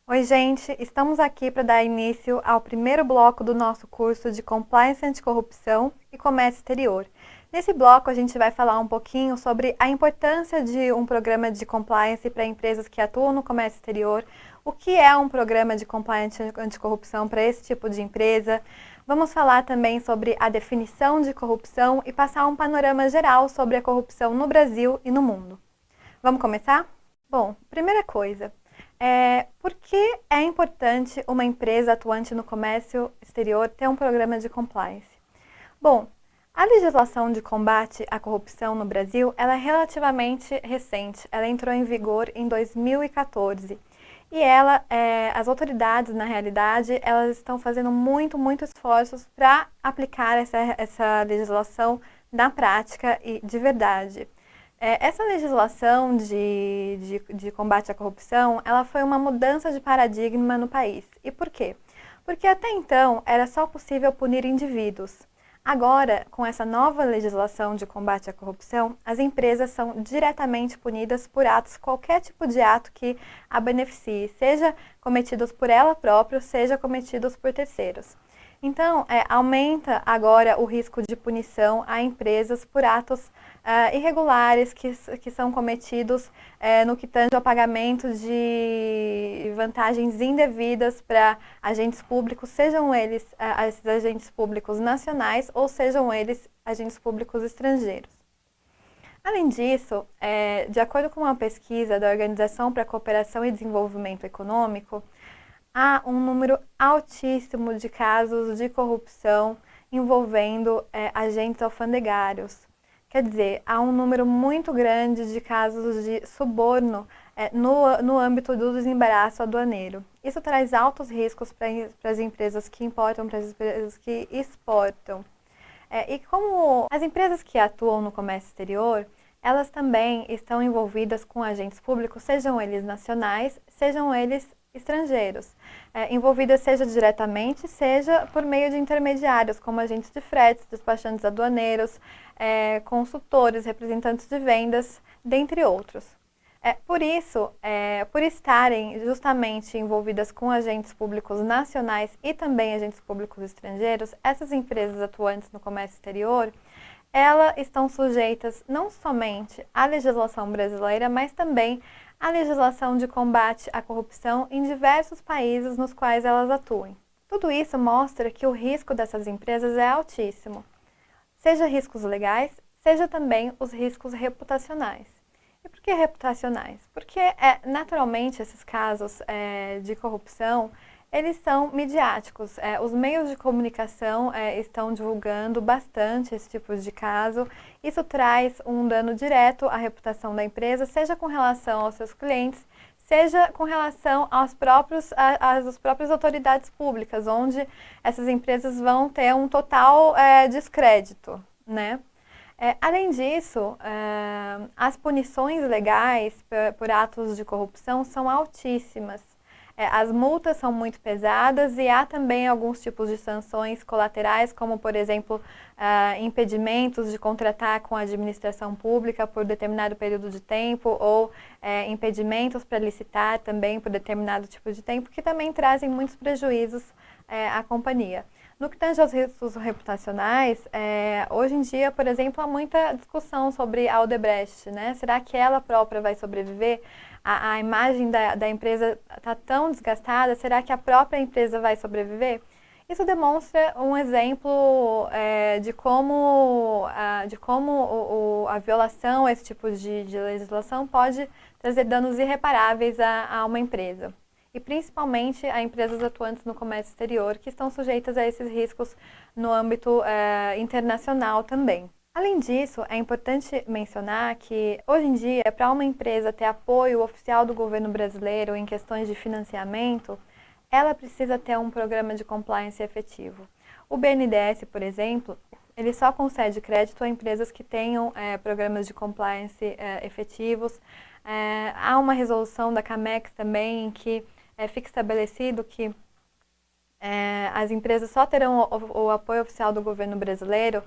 Oi, gente! Estamos aqui para dar início ao primeiro bloco do nosso curso de Compliance Anticorrupção e Comércio Exterior. Nesse bloco, a gente vai falar um pouquinho sobre a importância de um programa de compliance para empresas que atuam no comércio exterior, o que é um programa de compliance anticorrupção para esse tipo de empresa. Vamos falar também sobre a definição de corrupção e passar um panorama geral sobre a corrupção no Brasil e no mundo. Vamos começar? Bom, primeira coisa, por que é importante uma empresa atuante no comércio exterior ter um programa de compliance? Bom, a legislação de combate à corrupção no Brasil ela é relativamente recente. Ela entrou em vigor em 2014. E as autoridades, na realidade, elas estão fazendo muito esforços para aplicar essa legislação na prática e de verdade. Essa legislação de combate à corrupção, ela foi uma mudança de paradigma no país. E por quê? Porque até então era só possível punir indivíduos. Agora, com essa nova legislação de combate à corrupção, as empresas são diretamente punidas por atos, qualquer tipo de ato que a beneficie, seja cometidos por ela própria, seja cometidos por terceiros. Então, aumenta agora o risco de punição a empresas por atos irregulares que são cometidos no que tange ao pagamento de vantagens indevidas para agentes públicos, sejam eles esses agentes públicos nacionais ou sejam eles agentes públicos estrangeiros. Além disso, de acordo com uma pesquisa da Organização para a Cooperação e Desenvolvimento Econômico, há um número altíssimo de casos de corrupção envolvendo agentes alfandegários. Quer dizer, há um número muito grande de casos de suborno no âmbito do desembaraço aduaneiro. Isso traz altos riscos para as empresas que importam, para as empresas que exportam. E como as empresas que atuam no comércio exterior, elas também estão envolvidas com agentes públicos, sejam eles nacionais, sejam eles estrangeiros, envolvidas seja diretamente, seja por meio de intermediários, como agentes de fretes, despachantes aduaneiros, consultores, representantes de vendas, dentre outros. Por isso, por estarem justamente envolvidas com agentes públicos nacionais e também agentes públicos estrangeiros, essas empresas atuantes no comércio exterior, elas estão sujeitas não somente à legislação brasileira, mas também à legislação de combate à corrupção em diversos países nos quais elas atuem. Tudo isso mostra que o risco dessas empresas é altíssimo, seja riscos legais, seja também os riscos reputacionais. E por que reputacionais? Porque, naturalmente, esses casos de corrupção, eles são midiáticos. Os meios de comunicação estão divulgando bastante esse tipo de caso. Isso traz um dano direto à reputação da empresa, seja com relação aos seus clientes, seja com relação às próprias autoridades públicas, onde essas empresas vão ter um total descrédito, né? Além disso, as punições legais por atos de corrupção são altíssimas. As multas são muito pesadas e há também alguns tipos de sanções colaterais, como, por exemplo, impedimentos de contratar com a administração pública por determinado período de tempo ou impedimentos para licitar também por determinado tipo de tempo, que também trazem muitos prejuízos à companhia. No que tange aos riscos reputacionais, hoje em dia, por exemplo, há muita discussão sobre a Odebrecht, né? Será que ela própria vai sobreviver? A imagem da empresa está tão desgastada, será que a própria empresa vai sobreviver? Isso demonstra um exemplo de como a violação a esse tipo de legislação pode trazer danos irreparáveis a uma empresa. E principalmente a empresas atuantes no comércio exterior, que estão sujeitas a esses riscos no âmbito internacional também. Além disso, é importante mencionar que, hoje em dia, para uma empresa ter apoio oficial do governo brasileiro em questões de financiamento, ela precisa ter um programa de compliance efetivo. O BNDES, por exemplo, ele só concede crédito a empresas que tenham programas de compliance efetivos. Há uma resolução da CAMEX também em que fica estabelecido que as empresas só terão o apoio oficial do governo brasileiro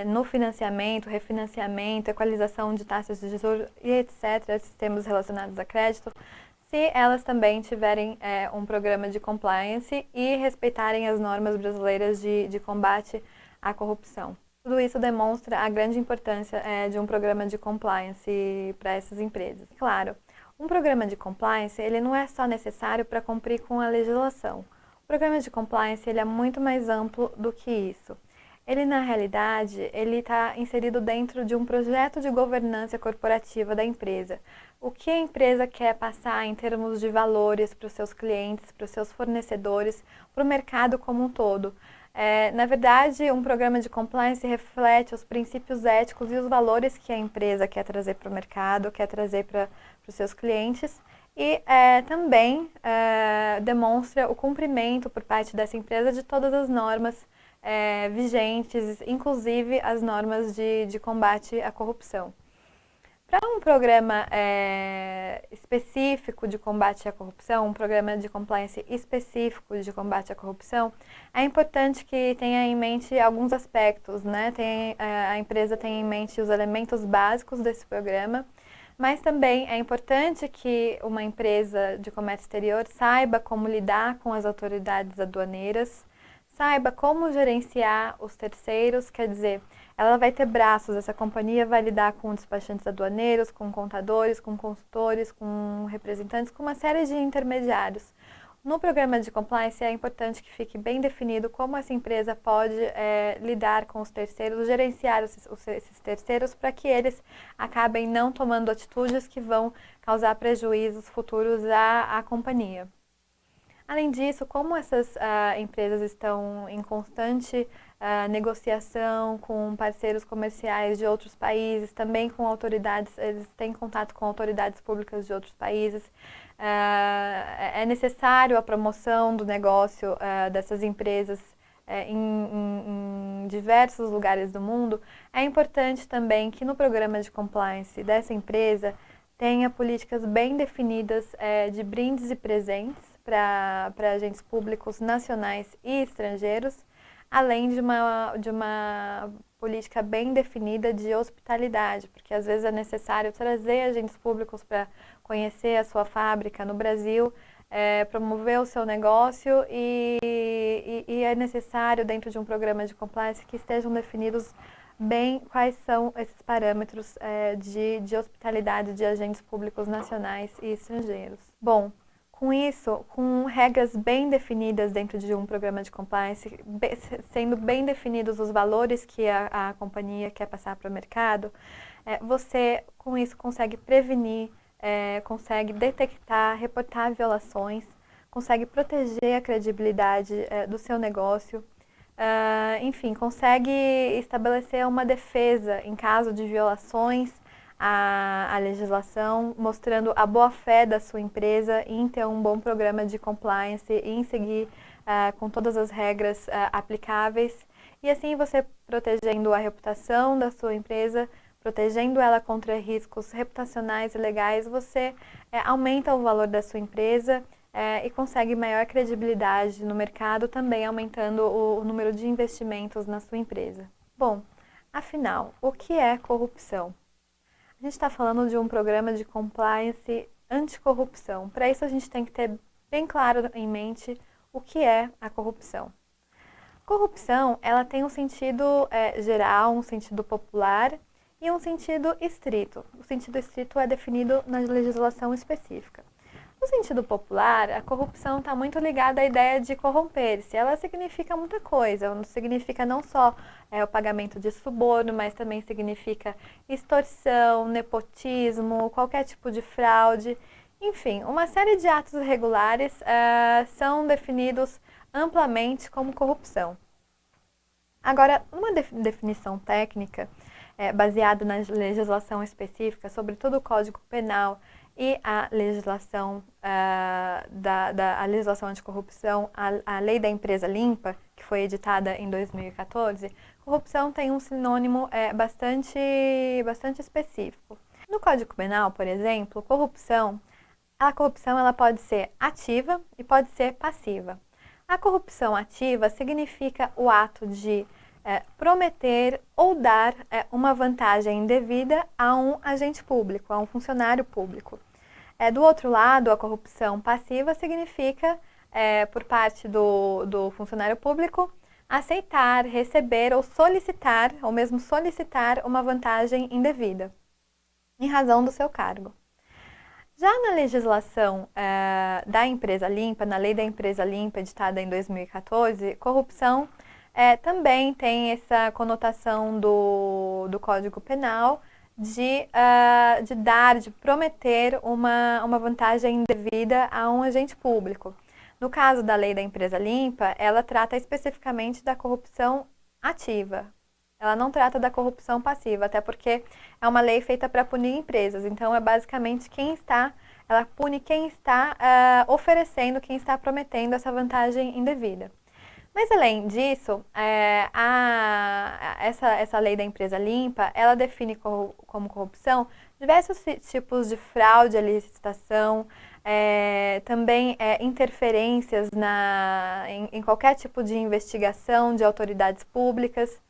no financiamento, refinanciamento, equalização de taxas de juros e etc., sistemas relacionados a crédito, se elas também tiverem um programa de compliance e respeitarem as normas brasileiras de combate à corrupção. Tudo isso demonstra a grande importância de um programa de compliance para essas empresas. Claro, um programa de compliance ele não é só necessário para cumprir com a legislação. O programa de compliance ele é muito mais amplo do que isso. Ele, na realidade, ele está inserido dentro de um projeto de governança corporativa da empresa. O que a empresa quer passar em termos de valores para os seus clientes, para os seus fornecedores, para o mercado como um todo. Na verdade, um programa de compliance reflete os princípios éticos e os valores que a empresa quer trazer para o mercado, quer trazer para os seus clientes e também demonstra o cumprimento por parte dessa empresa de todas as normas vigentes, inclusive as normas de combate à corrupção. Para um programa específico de combate à corrupção, um programa de compliance específico de combate à corrupção, é importante que tenha em mente alguns aspectos, né? A empresa tenha em mente os elementos básicos desse programa, mas também é importante que uma empresa de comércio exterior saiba como lidar com as autoridades aduaneiras, saiba como gerenciar os terceiros, quer dizer, ela vai ter braços, essa companhia vai lidar com despachantes aduaneiros, com contadores, com consultores, com representantes, com uma série de intermediários. No programa de compliance é importante que fique bem definido como essa empresa pode lidar com os terceiros, gerenciar esses terceiros para que eles acabem não tomando atitudes que vão causar prejuízos futuros à companhia. Além disso, como essas empresas estão em constante negociação com parceiros comerciais de outros países, também com autoridades, eles têm contato com autoridades públicas de outros países, é necessário a promoção do negócio dessas empresas em diversos lugares do mundo. É importante também que no programa de compliance dessa empresa tenha políticas bem definidas de brindes e presentes para agentes públicos nacionais e estrangeiros, além de uma política bem definida de hospitalidade, porque às vezes é necessário trazer agentes públicos para conhecer a sua fábrica no Brasil, promover o seu negócio e é necessário, dentro de um programa de compliance, que estejam definidos bem quais são esses parâmetros de hospitalidade de agentes públicos nacionais e estrangeiros. Bom, com isso, com regras bem definidas dentro de um programa de compliance, sendo bem definidos os valores que a companhia quer passar para o mercado, você com isso consegue prevenir, consegue detectar, reportar violações, consegue proteger a credibilidade do seu negócio, enfim, consegue estabelecer uma defesa em caso de violações à legislação, mostrando a boa-fé da sua empresa em ter um bom programa de compliance e em seguir com todas as regras aplicáveis. E assim você protegendo a reputação da sua empresa, protegendo ela contra riscos reputacionais e legais, você aumenta o valor da sua empresa e consegue maior credibilidade no mercado, também aumentando o número de investimentos na sua empresa. Bom, afinal, o que é corrupção? A gente está falando de um programa de compliance anticorrupção. Para isso, a gente tem que ter bem claro em mente o que é a corrupção. Corrupção, ela tem um sentido geral, um sentido popular e um sentido estrito. O sentido estrito é definido na legislação específica. No sentido popular, a corrupção está muito ligada à ideia de corromper-se. Ela significa muita coisa. Significa não só o pagamento de suborno, mas também significa extorsão, nepotismo, qualquer tipo de fraude. Enfim, uma série de atos irregulares são definidos amplamente como corrupção. Agora, uma definição técnica baseada na legislação específica, sobretudo o Código Penal, e a legislação, a legislação anticorrupção, a Lei da Empresa Limpa, que foi editada em 2014, corrupção tem um sinônimo bastante específico. No Código Penal, por exemplo, a corrupção ela pode ser ativa e pode ser passiva. A corrupção ativa significa o ato de prometer ou dar uma vantagem indevida a um agente público, a um funcionário público. Do outro lado, a corrupção passiva significa, por parte do funcionário público, aceitar, receber ou mesmo solicitar uma vantagem indevida, em razão do seu cargo. Já na legislação da Empresa Limpa, na Lei da Empresa Limpa, editada em 2014, corrupção também tem essa conotação do Código Penal de prometer uma vantagem indevida a um agente público. No caso da Lei da Empresa Limpa, ela trata especificamente da corrupção ativa. Ela não trata da corrupção passiva, até porque é uma lei feita para punir empresas. Então, é basicamente ela pune quem está oferecendo, quem está prometendo essa vantagem indevida. Mas, além disso, essa lei da empresa limpa, ela define como corrupção diversos tipos de fraude à licitação, também interferências em qualquer tipo de investigação de autoridades públicas.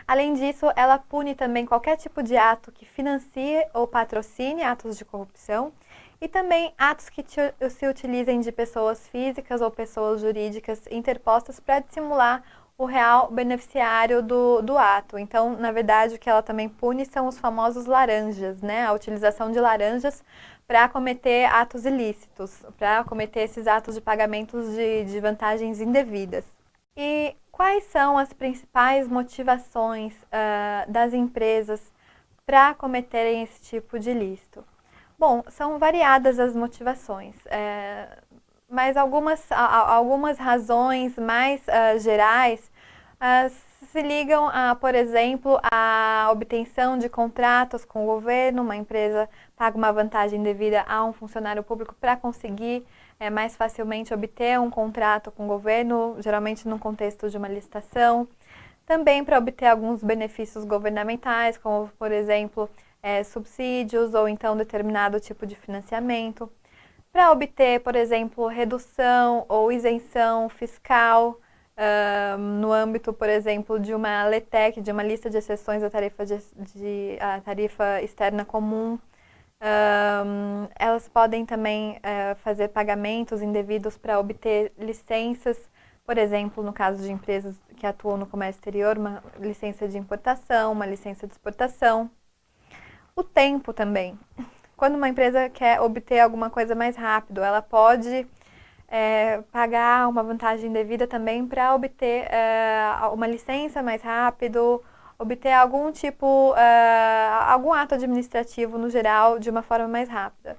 Além disso, ela pune também qualquer tipo de ato que financie ou patrocine atos de corrupção e também atos que se utilizem de pessoas físicas ou pessoas jurídicas interpostas para dissimular o real beneficiário do ato. Então, na verdade, o que ela também pune são os famosos laranjas, né? A utilização de laranjas para cometer atos ilícitos, para cometer esses atos de pagamentos de vantagens indevidas. E quais são as principais motivações das empresas para cometerem esse tipo de ilícito? Bom, são variadas as motivações, mas algumas razões mais gerais se ligam, por exemplo, à obtenção de contratos com o governo. Uma empresa paga uma vantagem devida a um funcionário público para conseguir mais facilmente obter um contrato com o governo, geralmente no contexto de uma licitação. Também para obter alguns benefícios governamentais, como, por exemplo, subsídios ou então determinado tipo de financiamento. Para obter, por exemplo, redução ou isenção fiscal no âmbito, por exemplo, de uma LETEC, de uma lista de exceções à tarifa externa comum. Elas podem também fazer pagamentos indevidos para obter licenças, por exemplo, no caso de empresas que atuam no comércio exterior, uma licença de importação, uma licença de exportação. O tempo também. Quando uma empresa quer obter alguma coisa mais rápido, ela pode pagar uma vantagem devida também para obter uma licença mais rápido, obter algum ato administrativo no geral de uma forma mais rápida.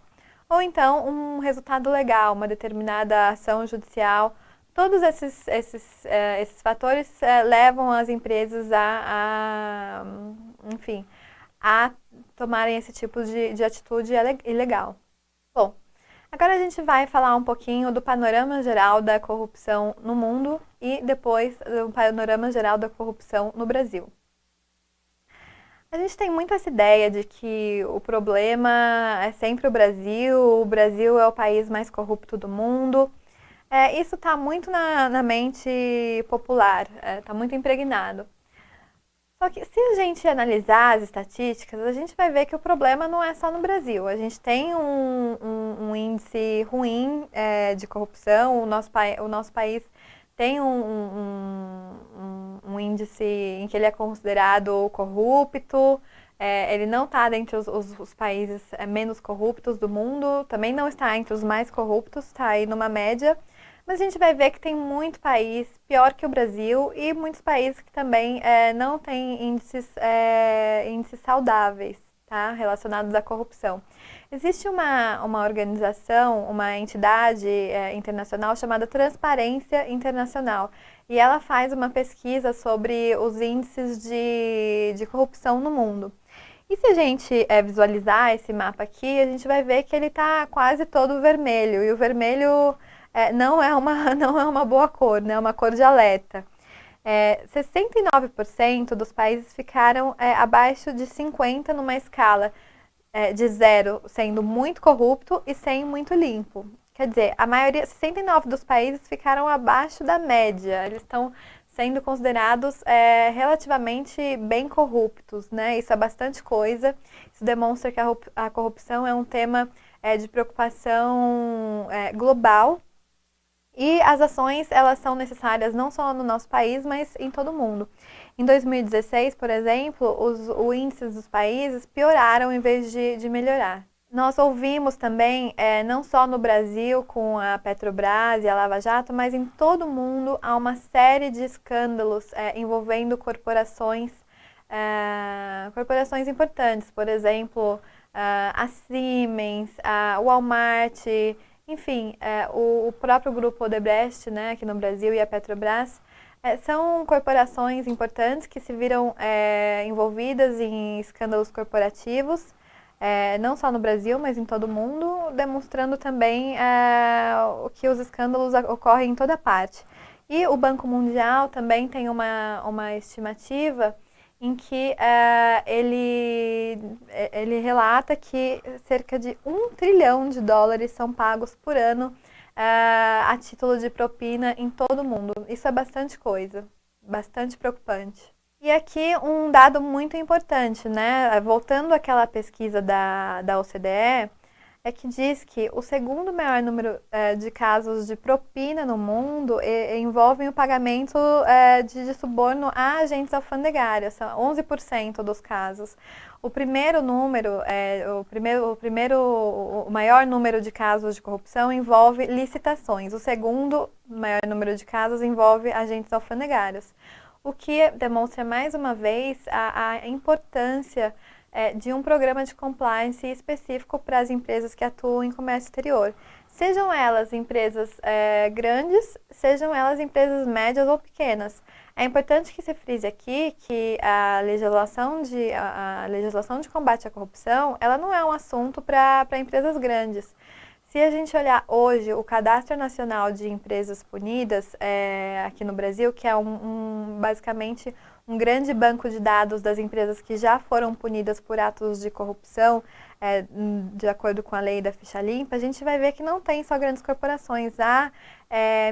Ou então um resultado legal, uma determinada ação judicial. Todos esses fatores levam as empresas enfim, a tomarem esse tipo de atitude ilegal. Bom, agora a gente vai falar um pouquinho do panorama geral da corrupção no mundo e depois do panorama geral da corrupção no Brasil. A gente tem muito essa ideia de que o problema é sempre o Brasil é o país mais corrupto do mundo. Isso está muito na mente popular, está muito impregnado. Só que se a gente analisar as estatísticas, a gente vai ver que o problema não é só no Brasil. A gente tem um índice ruim de corrupção, o nosso país tem um índice em que ele é considerado corrupto, ele não está dentre os países menos corruptos do mundo, também não está entre os mais corruptos, está aí numa média. Mas a gente vai ver que tem muito país pior que o Brasil e muitos países que também não têm índices saudáveis, tá, relacionados à corrupção. Existe uma organização, uma entidade internacional chamada Transparência Internacional e ela faz uma pesquisa sobre os índices de corrupção no mundo. E se a gente visualizar esse mapa aqui, a gente vai ver que ele está quase todo vermelho e o vermelho não é uma boa cor, né? É uma cor de alerta. 69% dos países ficaram abaixo de 50 numa escala de 0 sendo muito corrupto e 100 muito limpo. Quer dizer, a maioria, 69 dos países ficaram abaixo da média. Eles estão sendo considerados relativamente bem corruptos, né? Isso é bastante coisa. Isso demonstra que a corrupção é um tema de preocupação global. E as ações, elas são necessárias não só no nosso país, mas em todo o mundo. Em 2016, por exemplo, os índices dos países pioraram em vez de melhorar. Nós ouvimos também, não só no Brasil com a Petrobras e a Lava Jato, mas em todo o mundo há uma série de escândalos envolvendo corporações importantes. Por exemplo, a Siemens, a Walmart, enfim, o próprio grupo Odebrecht, né, aqui no Brasil, e a Petrobras, são corporações importantes que se viram envolvidas em escândalos corporativos, não só no Brasil, mas em todo o mundo, demonstrando também que os escândalos ocorrem em toda parte. E o Banco Mundial também tem uma estimativa em que ele relata que cerca de $1 trilhão são pagos por ano a título de propina em todo o mundo. Isso é bastante coisa, bastante preocupante. E aqui um dado muito importante, né? Voltando àquela pesquisa da OCDE, que diz que o segundo maior número de casos de propina no mundo envolvem o pagamento de suborno a agentes alfandegários, são 11% dos casos. O primeiro número, o maior número de casos de corrupção envolve licitações, o segundo maior número de casos envolve agentes alfandegários, o que demonstra mais uma vez a importância de um programa de compliance específico para as empresas que atuam em comércio exterior. Sejam elas empresas grandes, sejam elas empresas médias ou pequenas. É importante que se frise aqui que a legislação de combate à corrupção, ela não é um assunto para empresas grandes. Se a gente olhar hoje o Cadastro Nacional de Empresas Punidas aqui no Brasil, que é basicamente um grande banco de dados das empresas que já foram punidas por atos de corrupção, de acordo com a lei da ficha limpa, a gente vai ver que não tem só grandes corporações, há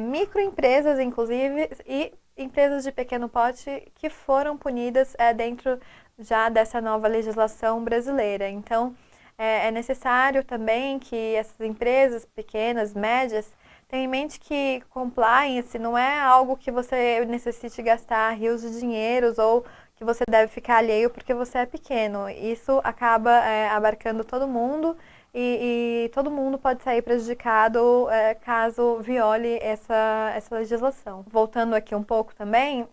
microempresas, inclusive, e empresas de pequeno porte que foram punidas dentro já dessa nova legislação brasileira. Então, é necessário também que essas empresas pequenas, médias, tenham em mente que compliance não é algo que você necessite gastar rios de dinheiros ou que você deve ficar alheio porque você é pequeno. Isso acaba abarcando todo mundo e todo mundo pode sair prejudicado caso viole essa legislação. Voltando aqui um pouco também,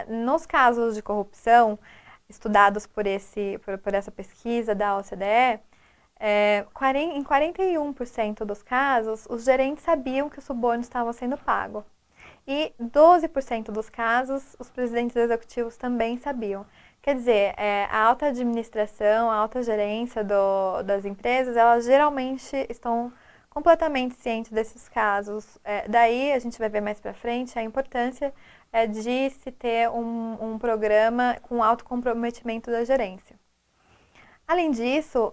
nos casos de corrupção estudados por essa pesquisa da OCDE, em 41% dos casos, os gerentes sabiam que os subornos estavam sendo pagos. E 12% dos casos, os presidentes executivos também sabiam. Quer dizer, a alta administração, a alta gerência das empresas, elas geralmente estão completamente cientes desses casos. Daí, a gente vai ver mais para frente a importância de se ter um programa com alto comprometimento da gerência. Além disso,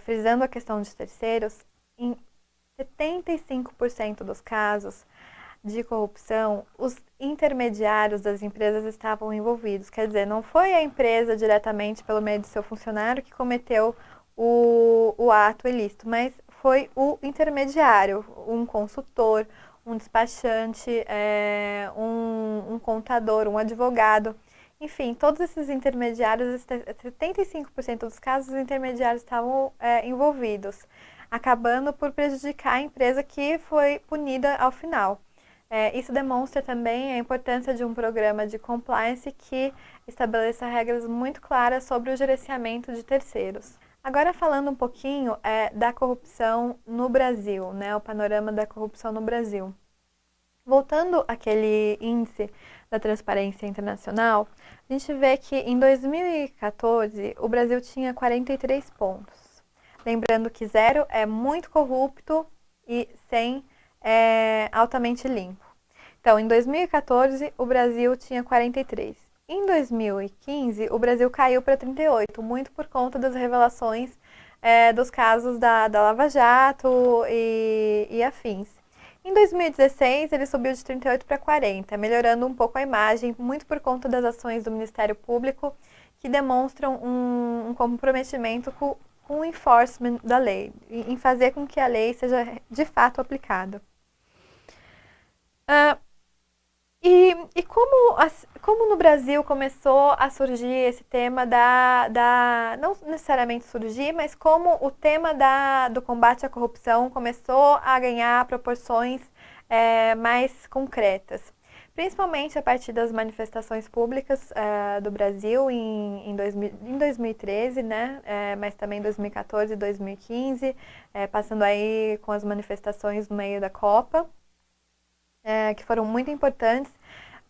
frisando a questão de terceiros, em 75% dos casos de corrupção, os intermediários das empresas estavam envolvidos. Quer dizer, não foi a empresa diretamente pelo meio do seu funcionário que cometeu o ato ilícito, mas foi o intermediário, um consultor, um despachante, um contador, um advogado. Enfim, todos esses intermediários, 75% dos casos, os intermediários estavam envolvidos, acabando por prejudicar a empresa que foi punida ao final. Isso demonstra também a importância de um programa de compliance que estabeleça regras muito claras sobre o gerenciamento de terceiros. Agora falando um pouquinho da corrupção no Brasil, né, o panorama da corrupção no Brasil. Voltando àquele índice da Transparência Internacional, a gente vê que em 2014 o Brasil tinha 43 pontos. Lembrando que 0 é muito corrupto e 100 é altamente limpo. Então, em 2014 o Brasil tinha 43. Em 2015 o Brasil caiu para 38, muito por conta das revelações dos casos da Lava Jato e afins. Em 2016, ele subiu de 38 para 40, melhorando um pouco a imagem, muito por conta das ações do Ministério Público, que demonstram um comprometimento com o enforcement da lei, em fazer com que a lei seja de fato aplicada. E como no Brasil começou a surgir esse tema não necessariamente surgir, mas como o tema do combate à corrupção começou a ganhar proporções mais concretas. Principalmente a partir das manifestações públicas do Brasil em 2013, né? Mas também em 2014 e 2015, passando aí com as manifestações no meio da Copa. Que foram muito importantes,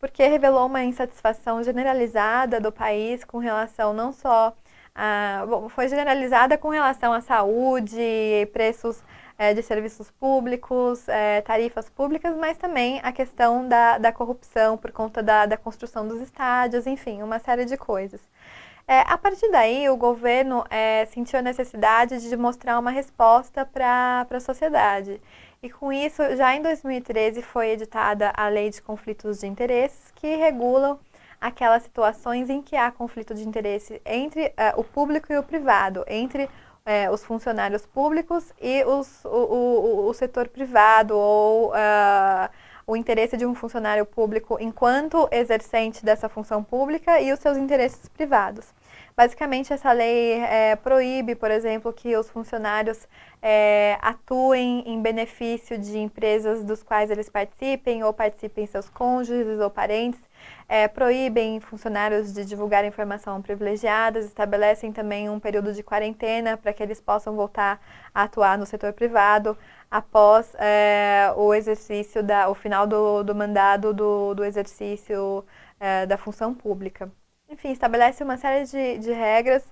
porque revelou uma insatisfação generalizada do país com relação não só foi generalizada com relação à saúde, preços de serviços públicos, tarifas públicas, mas também a questão da corrupção por conta da construção dos estádios, enfim, uma série de coisas. A partir daí, o governo sentiu a necessidade de mostrar uma resposta para a sociedade. E com isso, já em 2013, foi editada a Lei de Conflitos de Interesses, que regulam aquelas situações em que há conflito de interesse entre o público e o privado, entre os funcionários públicos e o setor privado, ou o interesse de um funcionário público enquanto exercente dessa função pública e os seus interesses privados. Basicamente, essa lei proíbe, por exemplo, que os funcionários atuem em benefício de empresas dos quais eles participem, ou participem seus cônjuges ou parentes, proíbem funcionários de divulgar informação privilegiadas, estabelecem também um período de quarentena para que eles possam voltar a atuar no setor privado após o exercício, o final do mandado do exercício da função pública. Enfim, estabelece uma série de regras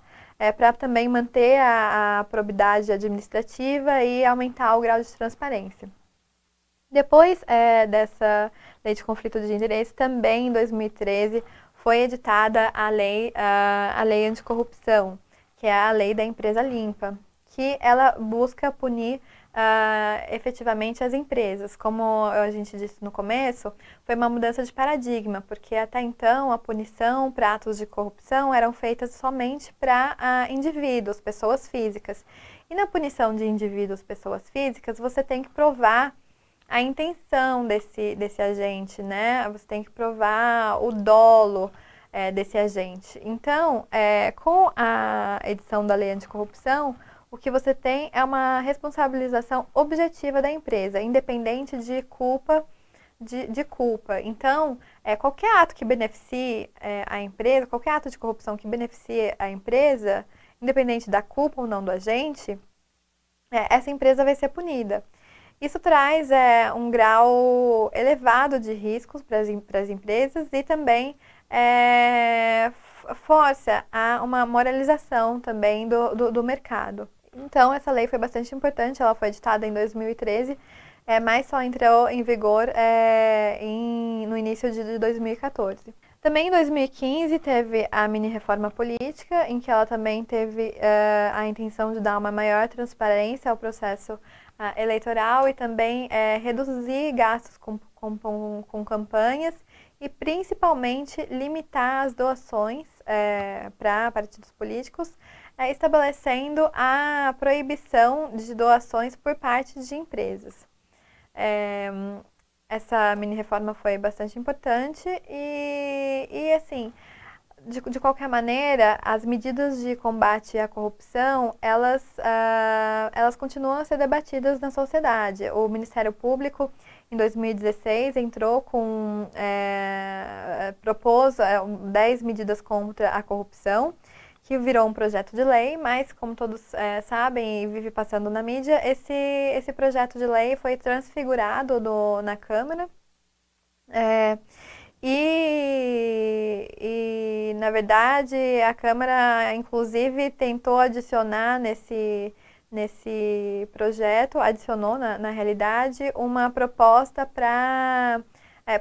para também manter a probidade administrativa e aumentar o grau de transparência. Depois dessa lei de conflito de interesse, também em 2013 foi editada a lei anticorrupção, que é a lei da empresa limpa, que ela busca punir efetivamente as empresas. Como a gente disse no começo, foi uma mudança de paradigma, porque até então a punição para atos de corrupção eram feitas somente para indivíduos, pessoas físicas. E na punição de indivíduos, pessoas físicas, você tem que provar a intenção desse agente, né? Você tem que provar o dolo desse agente. Então, com a edição da lei anticorrupção, o que você tem é uma responsabilização objetiva da empresa, independente de culpa. Então, qualquer ato que beneficie a empresa, qualquer ato de corrupção que beneficie a empresa, independente da culpa ou não do agente, essa empresa vai ser punida. Isso traz um grau elevado de riscos para as empresas e também força a uma moralização também do mercado. Então, essa lei foi bastante importante, ela foi editada em 2013, mas só entrou em vigor no início de 2014. Também em 2015 teve a mini-reforma política, em que ela também teve a intenção de dar uma maior transparência ao processo eleitoral e também reduzir gastos com campanhas e principalmente limitar as doações para partidos políticos, estabelecendo a proibição de doações por parte de empresas. Essa mini-reforma foi bastante importante e assim, de qualquer maneira, as medidas de combate à corrupção, elas continuam a ser debatidas na sociedade. O Ministério Público, em 2016, propôs 10 medidas contra a corrupção, que virou um projeto de lei, mas, como todos sabem e vive passando na mídia, esse projeto de lei foi transfigurado na Câmara. E, na verdade, a Câmara, inclusive, tentou adicionar nesse projeto, adicionou, na realidade, uma proposta para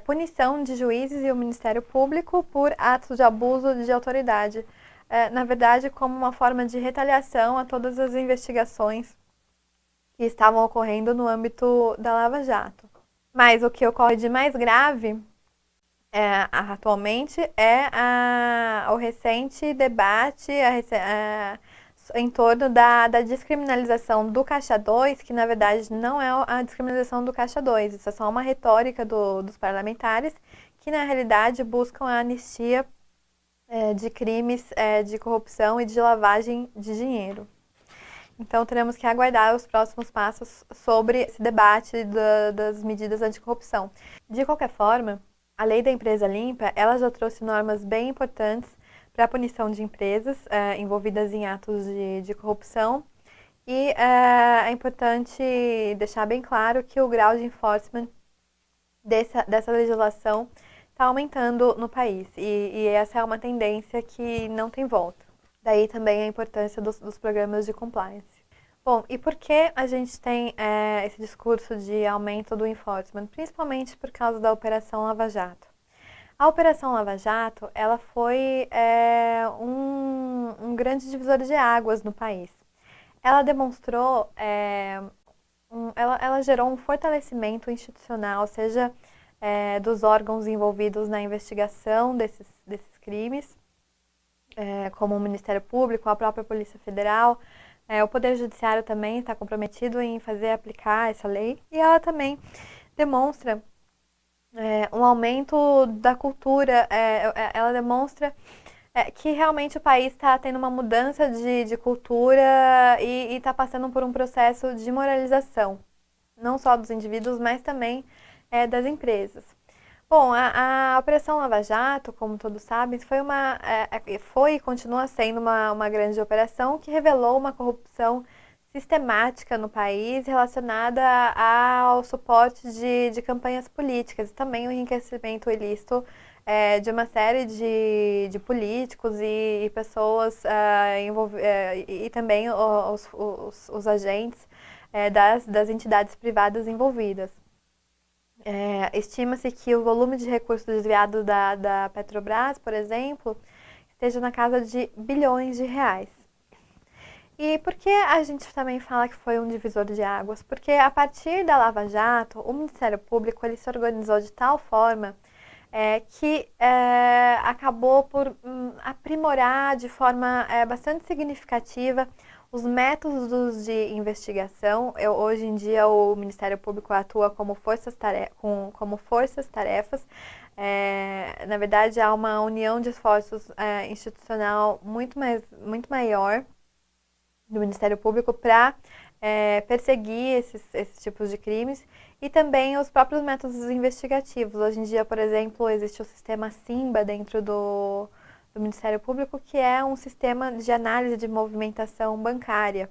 punição de juízes e o Ministério Público por atos de abuso de autoridade. Na verdade, como uma forma de retaliação a todas as investigações que estavam ocorrendo no âmbito da Lava Jato. Mas o que ocorre de mais grave atualmente é o recente debate em torno da descriminalização do Caixa 2, que na verdade não é a descriminalização do Caixa 2, isso é só uma retórica dos parlamentares, que na realidade buscam a anistia de crimes de corrupção e de lavagem de dinheiro. Então, teremos que aguardar os próximos passos sobre esse debate das medidas anticorrupção. De qualquer forma, a lei da empresa limpa, ela já trouxe normas bem importantes para a punição de empresas envolvidas em atos de corrupção. E é importante deixar bem claro que o grau de enforcement dessa legislação está aumentando no país. E essa é uma tendência que não tem volta. Daí também a importância dos programas de compliance. Bom, e por que a gente tem esse discurso de aumento do enforcement? Principalmente por causa da Operação Lava Jato. A Operação Lava Jato, ela foi um grande divisor de águas no país. Ela demonstrou, ela gerou um fortalecimento institucional, seja dos órgãos envolvidos na investigação desses crimes, como o Ministério Público, a própria Polícia Federal. O Poder Judiciário também está comprometido em fazer aplicar essa lei. E ela também demonstra um aumento da cultura, ela demonstra que realmente o país está tendo uma mudança de cultura e está passando por um processo de moralização, não só dos indivíduos, mas também das empresas. Bom, a Operação Lava Jato, como todos sabem, foi e continua sendo uma grande operação que revelou uma corrupção sistemática no país relacionada ao suporte de campanhas políticas e também o enriquecimento ilícito de uma série de políticos e pessoas e também os agentes das entidades privadas envolvidas. Estima-se que o volume de recursos desviados da Petrobras, por exemplo, esteja na casa de bilhões de reais. E por que a gente também fala que foi um divisor de águas? Porque a partir da Lava Jato, o Ministério Público ele se organizou de tal forma que acabou por aprimorar de forma bastante significativa os métodos de investigação. Hoje em dia o Ministério Público atua como forças-tarefas. Na verdade, há uma união de esforços institucional muito maior do Ministério Público para perseguir esses tipos de crimes e também os próprios métodos investigativos. Hoje em dia, por exemplo, existe o sistema SIMBA dentro do Ministério Público, que é um sistema de análise de movimentação bancária.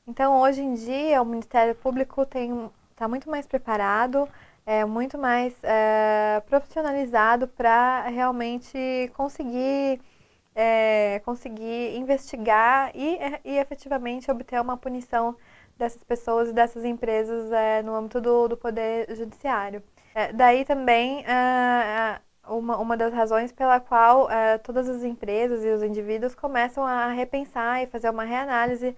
Então, hoje em dia, o Ministério Público está muito mais preparado, muito mais profissionalizado para realmente conseguir investigar e efetivamente obter uma punição dessas pessoas e dessas empresas no âmbito do Poder Judiciário. Daí também uma das razões pela qual todas as empresas e os indivíduos começam a repensar e fazer uma reanálise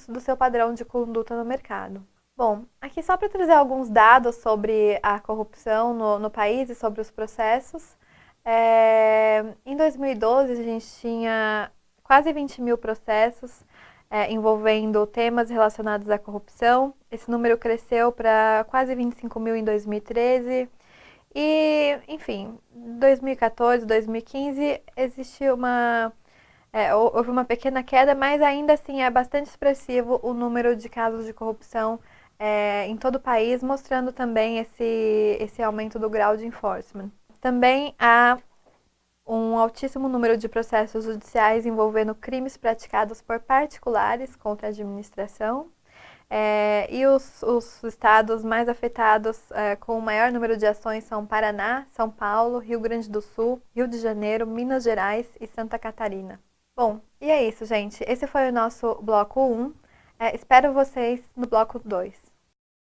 do seu padrão de conduta no mercado. Bom, aqui só para trazer alguns dados sobre a corrupção no país e sobre os processos. Em 2012, a gente tinha quase 20 mil processos envolvendo temas relacionados à corrupção. Esse número cresceu para quase 25 mil em 2013. E, enfim, 2014, 2015, houve uma pequena queda, mas ainda assim é bastante expressivo o número de casos de corrupção em todo o país, mostrando também esse aumento do grau de enforcement. Também há um altíssimo número de processos judiciais envolvendo crimes praticados por particulares contra a administração. E os estados mais afetados com o maior número de ações são Paraná, São Paulo, Rio Grande do Sul, Rio de Janeiro, Minas Gerais e Santa Catarina. Bom, e é isso, gente. Esse foi o nosso bloco 1. Espero vocês no bloco 2.